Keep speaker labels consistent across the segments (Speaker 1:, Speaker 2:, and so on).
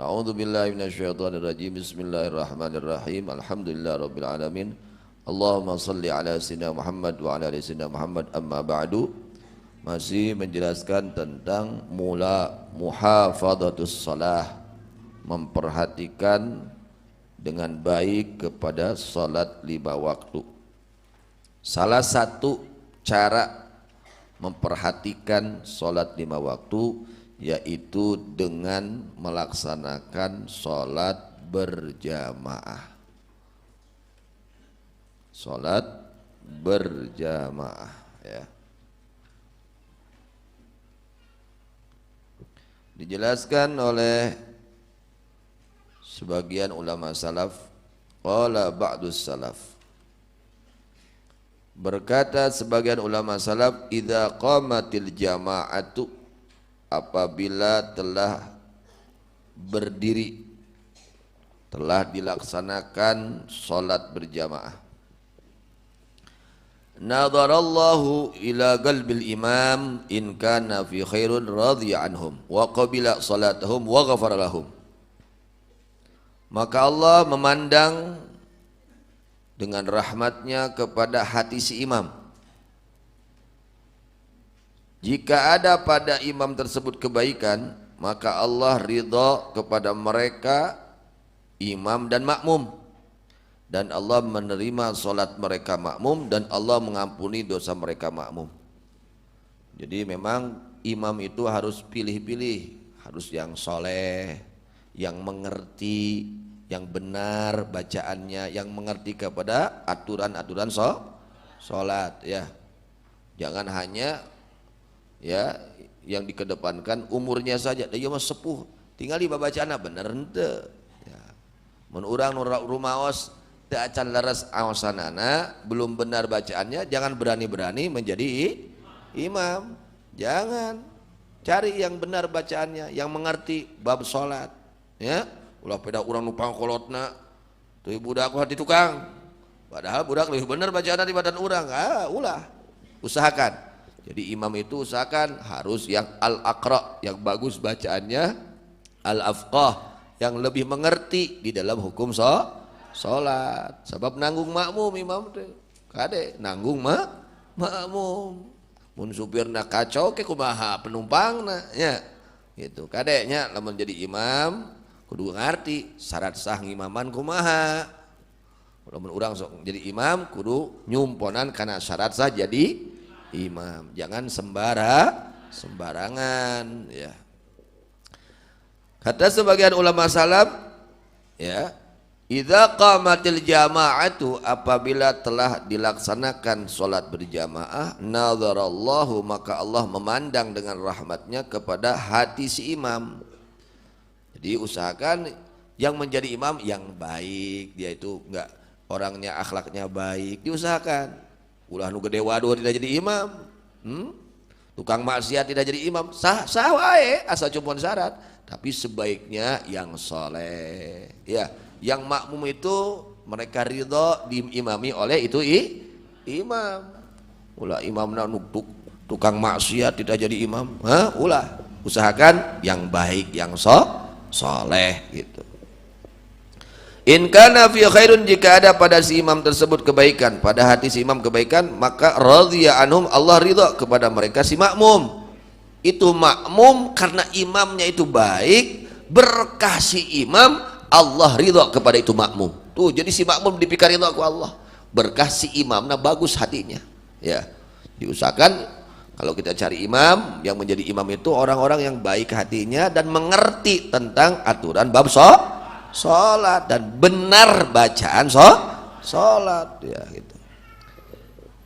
Speaker 1: A'udzu billahi minasyaitonir rajim. Bismillahirrahmanirrahim. Alhamdulillahirabbil alamin. Allahumma shalli ala sayyidina Muhammad wa ala ali sayyidina Muhammad. Amma ba'du. Masih menjelaskan tentang muhafadhatus shalah, memperhatikan dengan baik kepada salat 5 waktu. Salah satu cara memperhatikan salat 5 waktu yaitu dengan melaksanakan sholat berjamaah. Sholat berjamaah, ya. Dijelaskan oleh sebagian ulama salaf, qala ba'dus salaf, berkata sebagian ulama salaf, idza qamatil jama'atu, apabila telah berdiri, telah dilaksanakan sholat berjamaah, nadarallahu ila qalbil imam in kana fi khairun radhiya anhum wa qabila salatahum wa ghafara lahum. Maka Allah memandang dengan rahmatnya kepada hati si imam. Jika ada pada imam tersebut kebaikan, maka Allah ridha kepada mereka, imam dan makmum, dan Allah menerima solat mereka makmum, dan Allah mengampuni dosa mereka makmum. Jadi memang imam itu harus pilih-pilih, harus yang soleh, yang mengerti, yang benar bacaannya, yang mengerti kepada aturan-aturan solat, ya. Jangan hanya yang dikedepankan umurnya saja, dia mah sepuh, tinggal bacaana bener ente. Ya. Mun urang nu rumaos teu acan leres aosanana, belum benar bacaannya, jangan berani-berani menjadi imam. Jangan, cari yang benar bacaannya, yang mengerti bab salat. Ya, ulah peda urang nu pangkolotna, teuy budak hati tukang. Padahal budak lebih benar bacaanna dibanding urang. Ulah usahakan. Jadi imam itu usahakan harus yang al-aqra, yang bagus bacaannya, al-afqah, yang lebih mengerti di dalam hukum salat. Sebab nanggung makmum imam teh. Kade nanggung makmum. Mun supirna kacau ke kumaha penumpangna, nya. Gitu. Kade nya lamun jadi imam kudu ngarti syarat sah ngimaman kumaha. Lamun urang sok jadi imam kudu nyumponan kana syarat sah jadi imam, jangan sembarangan, ya. Kata sebagian ulama salaf, ya, idza qamatil jama'atu, apabila telah dilaksanakan salat berjamaah, nadarallahu, maka Allah memandang dengan rahmatnya kepada hati si imam. Jadi usahakan yang menjadi imam yang baik, dia itu enggak orangnya akhlaknya baik, diusahakan. Ulah nu gede waduh tidak jadi imam, tukang maksiat tidak jadi imam, sah wae asal cuma syarat, tapi sebaiknya yang soleh, ya, yang makmum itu mereka ridho diimami oleh itu imam. Ulah imamna nu tukang maksiat tidak jadi imam, ulah usahakan yang baik, yang soleh gitu. In kana fi khairun, jika ada pada si imam tersebut kebaikan, pada hati si imam kebaikan, maka radhiya anhum, Allah ridha kepada mereka si makmum. Itu makmum karena imamnya itu baik, berkah si imam, Allah ridha kepada itu makmum. Tuh, jadi si makmum dipikir ridha ku Allah, berkah si imamna bagus hatinya. Ya, diusahakan kalau kita cari imam, yang menjadi imam itu orang-orang yang baik hatinya dan mengerti tentang aturan bab sholat dan benar bacaan sholat, ya gitu.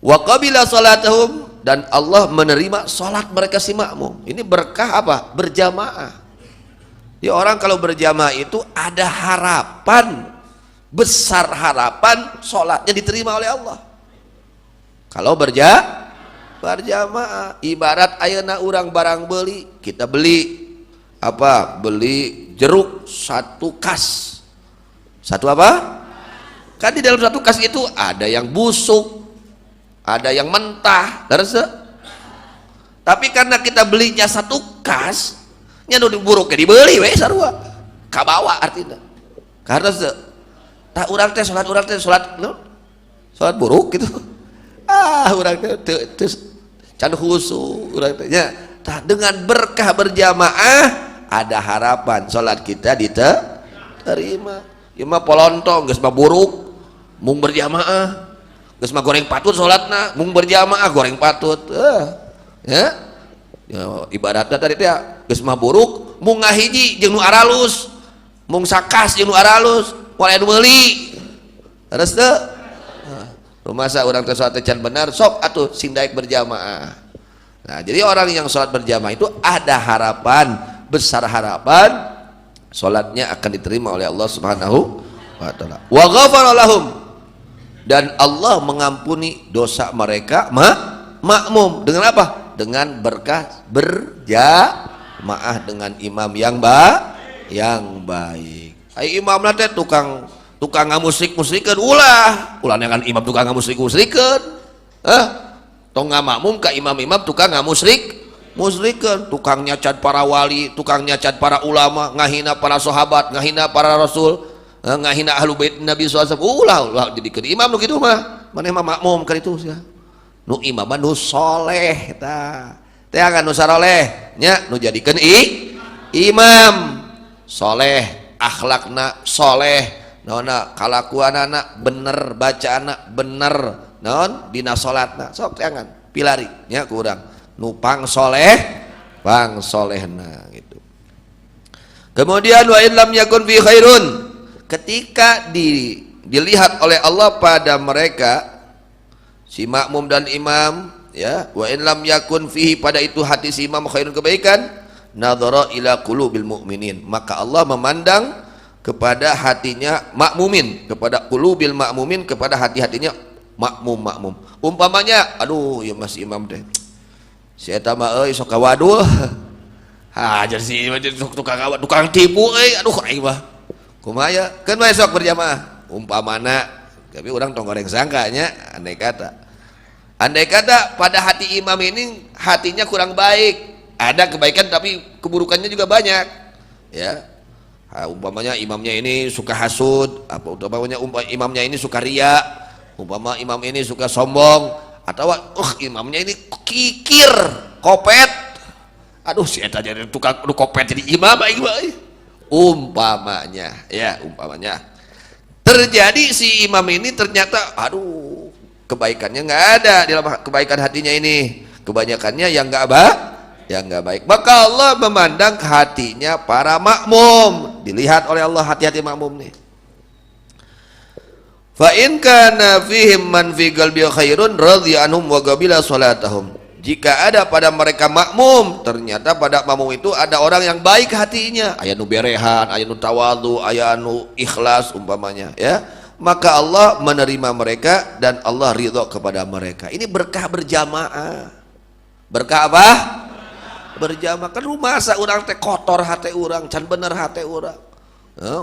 Speaker 1: Wa qabila salatahum, dan Allah menerima sholat mereka si makmum. Ini berkah apa? Berjamaah. Ya, orang kalau berjamaah itu ada harapan, besar harapan sholatnya diterima oleh Allah. Kalau berjamaah, ibarat ayeuna urang barang beli, kita beli apa? Beli jeruk satu kas. Satu apa? Kan di dalam satu kas itu ada yang busuk, ada yang mentah, tapi karena kita belinya satu kas, nya nu diburuk dibeli we sarua. kabawa artinya karena tak urang teh salat salat buruk gitu urang teh can khusyuk urang teh nya tah dengan berkah berjamaah ada harapan salat kita diterima ieu mah polontong geus mah buruk mung berjamaah geus mah goreng patut salatna mung berjamaah goreng patut ya ibaratna tadi teh geus mah buruk mung ngahiji jeung nu aralus mung sakas jeung nu aralus moal anu meuli terus teu rumasa urang teh salat can benar sok atuh sindaek berjamaah. Nah jadi orang yang salat berjamaah itu ada harapan, besar harapan salatnya akan diterima oleh Allah Subhanahu wa taala. Wa ghafara lahum, dan Allah mengampuni dosa mereka makmum dengan apa? Dengan berkah berjamaah dengan imam yang baik. Ai imam teh tukang ngamusrik-musrikeun ulah dengan imam tukang ngamusrik-musrikeun. Tong ngamakmum ka imam-imam tukang ngamusrik-musrikeun, tukang nyacan para wali, tukang nyacan para ulama, ngahina para sahabat, ngahina para rasul, ngahina ahlu bait Nabi SAW. Ulah jadikeun imam nu kitu mah. Maneh mah makmum ka ditu sia. Nu imam nu soleh tah. Teh kan nu saroleh nya nu jadikeun imam soleh, akhlakna soleh, naonna kalakuanana bener, bacaana bener, naon dina salatna sok jangan pilari nya ku urang nu pang solehna gitu. Kemudian wa in lam yakun fi khairun, ketika dilihat oleh Allah pada mereka si makmum dan imam ya, wa in lam yakun fihi, pada itu hati si imam khairun kebaikan, nadhara ila qulubil mu'minin, maka Allah memandang kepada hatinya makmumin, kepada qulubil makmumin, kepada hati-hatinya makmum. Umpamanya aduh ya Mas imam teh si eta mah euy sok kawadul hajar si tukang tipu euy aduh aing mah kumaha ya keun bae sok berjamaah umpamana, tapi urang tong goreng sangkanya andai kata pada hati imam ini hatinya kurang baik, ada kebaikan tapi keburukannya juga banyak ya. Umpamanya imamnya ini suka hasud, umpamanya imamnya ini suka ria, umpama imam ini suka sombong, atau imamnya ini kikir, kopet, aduh si eta jadi tukang kopet jadi imam umpamanya ya, umpamanya terjadi si imam ini ternyata aduh kebaikannya nggak ada di dalam kebaikan hatinya ini, kebanyakannya yang nggak baik, maka Allah memandang hatinya para makmum, dilihat oleh Allah hati-hati makmum nih. Fa in kana fihim man fi qalbi khairun radhiya anhum wa qabila salatahum, jika ada pada mereka makmum, ternyata pada makmum itu ada orang yang baik hatinya, aya nu berehan, aya nu tawadhu, aya nu ikhlas umpamanya ya, maka Allah menerima mereka dan Allah ridha kepada mereka. Ini berkah berjamaah. Berkah apa? Berjamaah. Kan rumah sa urang teh kotor hati urang, can bener hati urang,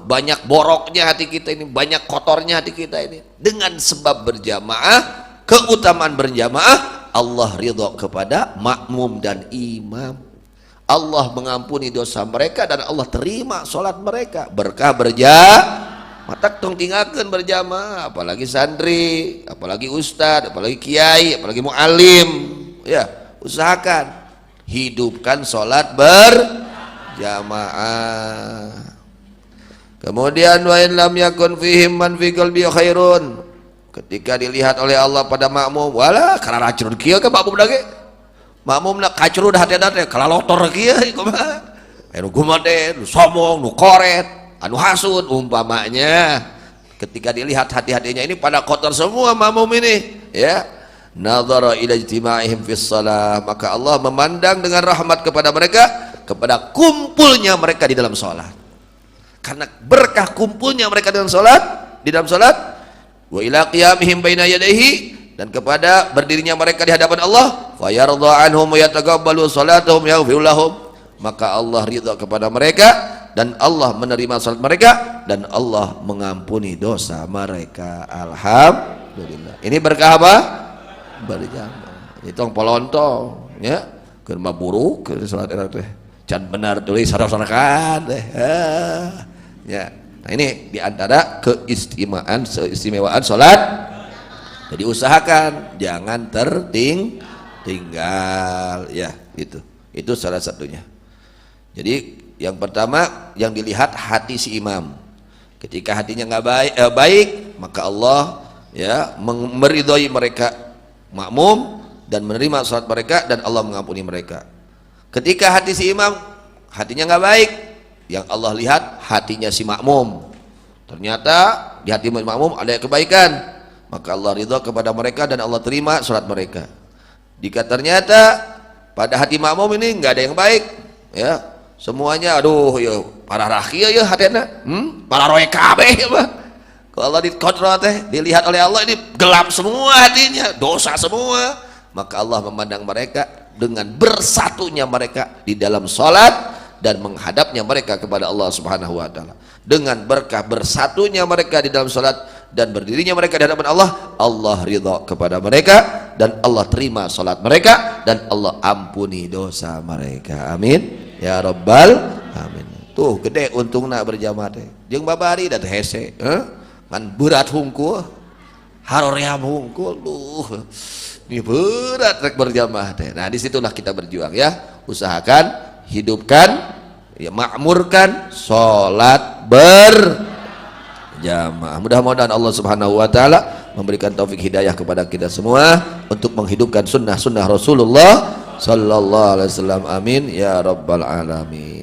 Speaker 1: banyak boroknya hati kita ini, banyak kotornya hati kita ini. Dengan sebab berjamaah, keutamaan berjamaah, Allah ridha kepada makmum dan imam, Allah mengampuni dosa mereka dan Allah terima sholat mereka. Berkah berjamaah, matak tong tinggalkeun berjamaah, apalagi santri, apalagi ustad, apalagi kiai, apalagi muallim ya, usahakan hidupkan sholat berjamaah. Kemudian wa in lam yakun fihim man fi qalbi khairun, ketika dilihat oleh Allah pada makmum, wala karena racun kieu ke makmum lagi, makmum nak kacrud hati-hati teh kalalotor kieu kumaha anu kumaha teh nu sombong, nu koret, anu hasud umpamanya. Ketika dilihat hati-hatinya ini pada kotor semua makmum ini ya, nadhara ila ijtima'ihim fis shalah, maka Allah memandang dengan rahmat kepada mereka, kepada kumpulnya mereka di dalam salat. Karena berkah kumpulnya mereka dengan salat, di dalam salat, wa ila qiyamihim baina yadayhi, dan kepada berdirinya mereka di hadapan Allah, fa yardha anhum wa yataqabbalu salatuhum yaghfir lahum, maka Allah ridha kepada mereka dan Allah menerima salat mereka dan Allah mengampuni dosa mereka. Alhamdulillah. Ini berkah apa? Berjamaah. Itu polontong ya, keur mah buruk keur salat eta teh can benar tuluy sareng-sarekan teh. Ya. Nah ini diantara keistimewaan sholat. Jadi usahakan jangan tertinggal ya itu salah satunya. Jadi yang pertama yang dilihat hati si imam. Ketika hatinya nggak baik, maka Allah ya meridhoi mereka makmum dan menerima salat mereka dan Allah mengampuni mereka. Ketika hati si imam hatinya nggak baik, yang Allah lihat hatinya si makmum. Ternyata di hati makmum ada kebaikan, maka Allah ridha kepada mereka dan Allah terima salat mereka. Jika ternyata pada hati makmum ini nggak ada yang baik, ya semuanya aduh ya para rakyat ya hatena, para roe kabeh ya Bang. Kalau Allah dikontrol teh dilihat oleh Allah ini gelap semua hatinya, dosa semua, maka Allah memandang mereka dengan bersatunya mereka di dalam salat dan menghadapnya mereka kepada Allah Subhanahu wa taala. Dengan berkah bersatunya mereka di dalam salat dan berdirinya mereka di hadapan Allah, Allah ridha kepada mereka dan Allah terima salat mereka dan Allah ampuni dosa mereka. Amin ya rabbal amin. Tuh gede untungna berjamaah teh. Jeung babari da teh hese, kan berat hungkul. Haroream hungkul duh. Ini berat rek berjamaah teh. Nah, disitulah kita berjuang ya. Usahakan hidupkan ya makmurkan salat berjamaah. Mudah-mudahan Allah Subhanahu wa taala memberikan taufik hidayah kepada kita semua untuk menghidupkan sunnah-sunnah Rasulullah sallallahu alaihi wasallam. Amin ya rabbal alamin.